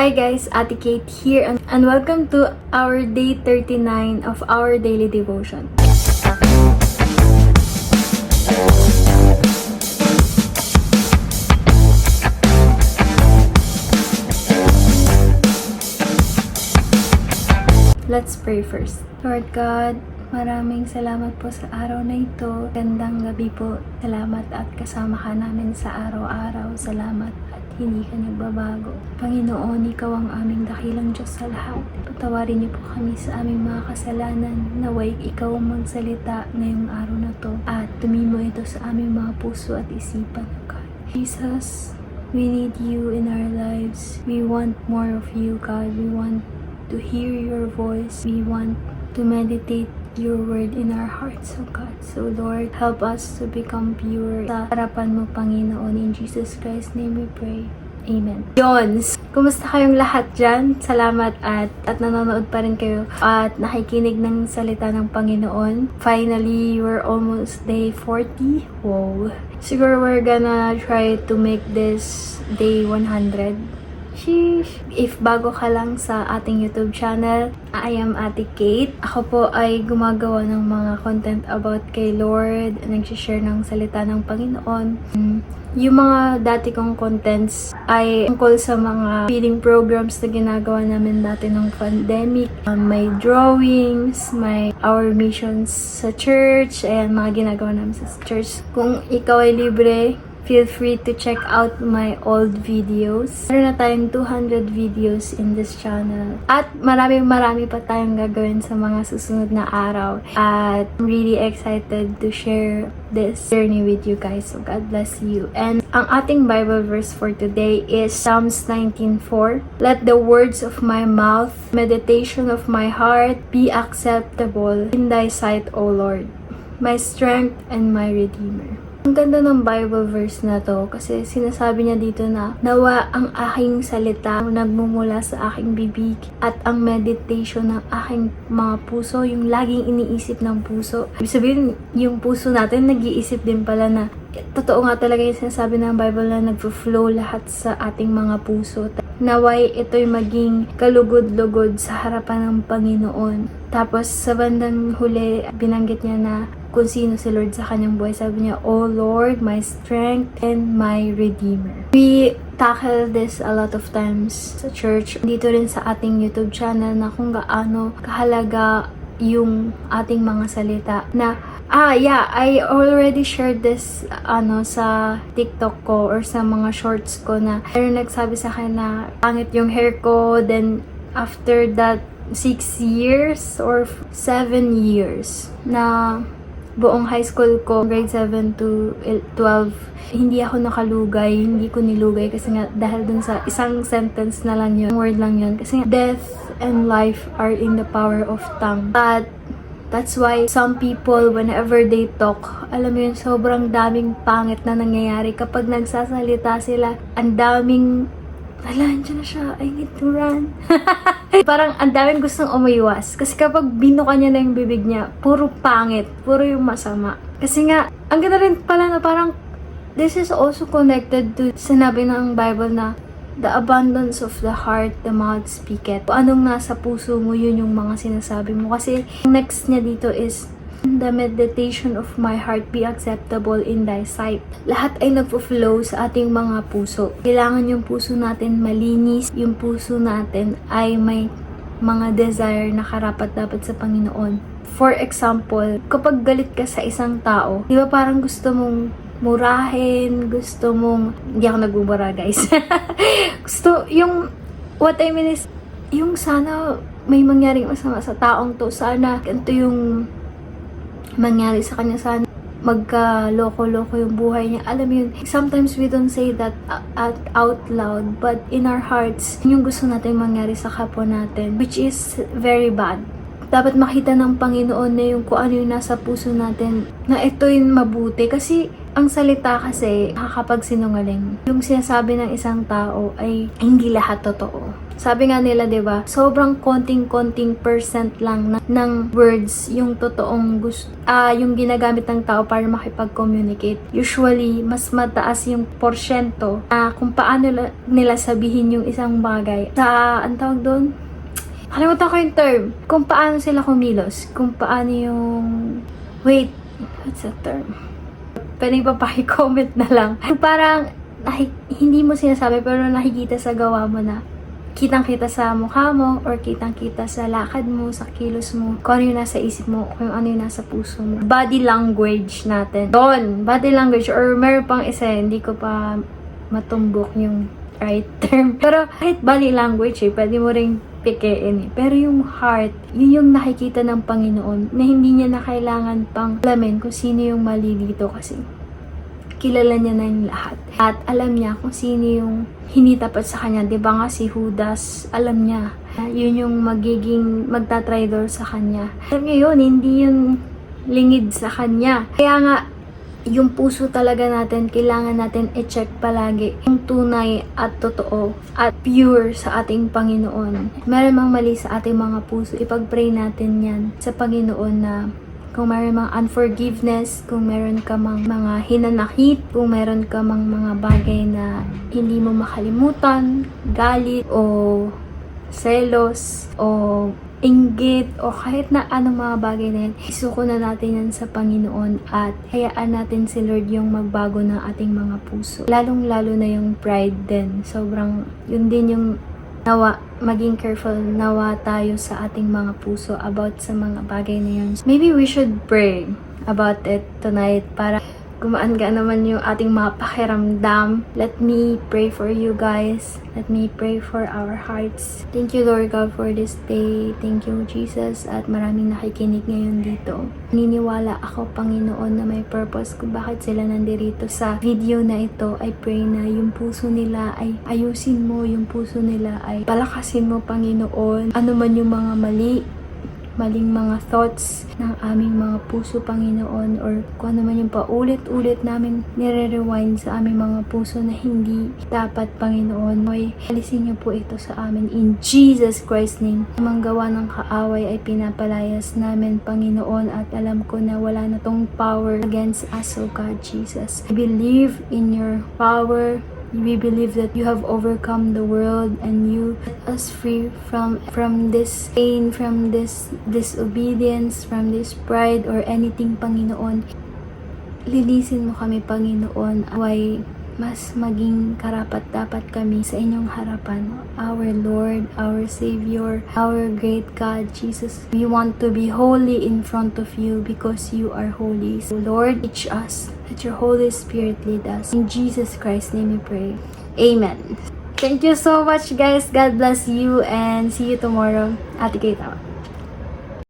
Hi guys, Ate Kate here and welcome to our day 39 of our daily devotion. Let's pray first. Lord God, maraming salamat po sa araw na ito. Gandang gabi po. Salamat at kasama ka namin sa araw-araw. Salamat at hindi ka nagbabago. Panginoon, Ikaw ang aming dakilang Diyos sa lahat. Patawarin niyo po kami sa aming mga kasalanan. Naway Ikaw ang magsalita ngayong araw na to at tumimo ito sa aming mga puso at isipan. God. Jesus, we need you in our lives. We want more of you, God. We want to hear your voice. We want to meditate your word in our hearts, oh God. So Lord, help us to become pure sa harapan mo, Panginoon. In Jesus Christ's name we pray. Amen. Yons, kumusta kayong lahat dyan? Salamat at nanonood pa rin kayo at nakikinig ng salita ng Panginoon. Finally, we're almost day 40. Wow. Siguro we're gonna try to make this day 100. Sheesh. If bago ka lang sa ating YouTube channel, I am Ate Kate. Ako po ay gumagawa ng mga content about kay Lord, nagsishare ng salita ng Panginoon. Yung mga dati kong contents ay tungkol sa mga feeding programs na ginagawa namin dati ng pandemic. May drawings, may our missions sa church, ayan, mga ginagawa namin sa church. Kung ikaw ay libre, feel free to check out my old videos. Meron na tayong 200 videos in this channel. At marami pa tayong gagawin sa mga susunod na araw. At I'm really excited to share this journey with you guys. So God bless you. And ang ating Bible verse for today is Psalms 19:4. Let the words of my mouth, meditation of my heart be acceptable in thy sight, O Lord, my strength and my redeemer. Ang ganda ng Bible verse na to kasi sinasabi niya dito na nawa ang aking salita nagmumula sa aking bibig at ang meditation ng aking mga puso, yung laging iniisip ng puso. Ibig sabihin, yung puso natin nag-iisip din pala na totoo nga talaga yung sinasabi ng Bible na nagfo-flow lahat sa ating mga puso. Naway ito'y maging kalugod-lugod sa harapan ng Panginoon. Tapos sa bandang huli, binanggit niya na kung sino si Lord sa kanyang buhay. Sabi niya, O Lord, my strength and my redeemer. We tackle this a lot of times sa church. Dito rin sa ating YouTube channel na kung gaano kahalaga yung ating mga salita na I already shared this sa TikTok ko or sa mga shorts ko na pero nagsabi sa akin na pangit yung hair ko, then after that 6 years or 7 years na buong high school ko, grade 7 to 12, hindi ako nakalugay, hindi ko nilugay kasi nga dahil dun sa isang sentence na lang yun, word lang yun, kasi nga death and life are in the power of tongue. At that's why some people, whenever they talk, alam mo yun, sobrang daming pangit na nangyayari kapag nagsasalita sila, ang daming andyan na siya, I need to run. Parang ang daming gustong umiwas. Kasi kapag binuka niya na yung bibig niya, puro pangit, puro yung masama. Kasi nga, ang ganda rin pala na parang, this is also connected to sinabi ng Bible na, the abundance of the heart, the mouth speaketh. Kung anong nasa puso mo, yun yung mga sinasabi mo. Kasi, next niya dito is, the meditation of my heart be acceptable in thy sight. Lahat ay nagpo-flow sa ating mga puso. Kailangan yung puso natin malinis, yung puso natin ay may mga desire na karapat-dapat sa Panginoon. For example, kapag galit ka sa isang tao, di ba parang gusto mong murahin, gusto mong, hindi ako nagbubura guys. What I mean is, yung sana may mangyaring masama sa taong to, sana ganito yung mangyari sa kanya, sana magka-loko-loko yung buhay niya. Alam mo yun, sometimes we don't say that out loud, but in our hearts, yung gusto natin mangyari sa kapwa natin, which is very bad. Dapat makita ng Panginoon na yung kung ano yung nasa puso natin, na ito yung mabuti. Kasi ang salita kasi nakakapagsinungaling. Yung sinasabi ng isang tao ay hindi lahat totoo. Sabi nga nila, 'di ba? Sobrang konting-konting percent lang ng words yung totoong yung ginagamit ng tao para makipag-communicate. Usually, mas mataas yung porsyento kung paano nila sabihin yung isang bagay. Ang tawag doon, kalimutan ko yung term. Kung paano sila kumilos. Kung paano yung... Wait, what's the term? Pwede ba paki-comment na lang? Parang hindi mo sinasabi pero nakikita sa gawa mo na kitang-kita sa mukha mo or kitang-kita sa lakad mo, sa kilos mo, kung ano yung nasa isip mo, kung ano yung nasa puso mo. Body language natin. Doon, body language or meron pang isa, hindi ko pa matumbok yung right term. Pero kahit body language pwede mo ring pikein Pero yung heart, yun yung nakikita ng Panginoon na hindi niya na kailangan pang alamin kung sino yung mali dito kasi kilala niya na yung lahat. At alam niya kung sino yung hindi tapat sa kanya. Diba nga si Judas, alam niya. Yun yung magtatraidor sa kanya. Alam niya yun, hindi yun lingid sa kanya. Kaya nga, yung puso talaga natin, kailangan natin i-check palagi yung tunay at totoo at pure sa ating Panginoon. Meron mang mali sa ating mga puso, ipag-pray natin yan sa Panginoon na kung meron mang unforgiveness, kung meron ka mang mga hinanakit, kung meron ka mang mga bagay na hindi mo makalimutan, galit o selos o inggit o kahit na anong mga bagay na yan, isuko na natin yan sa Panginoon at hayaan natin si Lord yung magbago ng ating mga puso. Lalong-lalo na yung pride din. Sobrang, yun din yung nawa, maging careful nawa tayo sa ating mga puso about sa mga bagay na yun. Maybe we should pray about it tonight para gumaan ka naman yung ating mga pakiramdam. Let me pray for you guys. Let me pray for our hearts. Thank you, Lord God, for this day. Thank you, Jesus. At maraming nakikinig ngayon dito. Niniwala ako, Panginoon, na may purpose kung bakit sila nandirito sa video na ito. I pray na yung puso nila ay ayusin mo. Yung puso nila ay palakasin mo, Panginoon. Ano man yung mga maling mga thoughts ng aming mga puso, Panginoon, or kung ano man yung paulit-ulit namin nire-rewind sa aming mga puso na hindi dapat, Panginoon. Ay, alisin niyo po ito sa amin in Jesus Christ's name. Ang gawa ng kaaway ay pinapalayas namin, Panginoon, at alam ko na wala na tong power against us, O God, Jesus. I believe in your power. We believe that you have overcome the world and you set us free from this pain, from this disobedience, from this pride or anything, Panginoon. Linisin mo kami, Panginoon. Away mas maging karapat-dapat kami sa inyong harapan. Our Lord, our Savior, our great God, Jesus. We want to be holy in front of you because you are holy. So Lord, teach us. Let your Holy Spirit lead us. In Jesus Christ's name we pray. Amen. Thank you so much, guys. God bless you and see you tomorrow. Ate Kate out.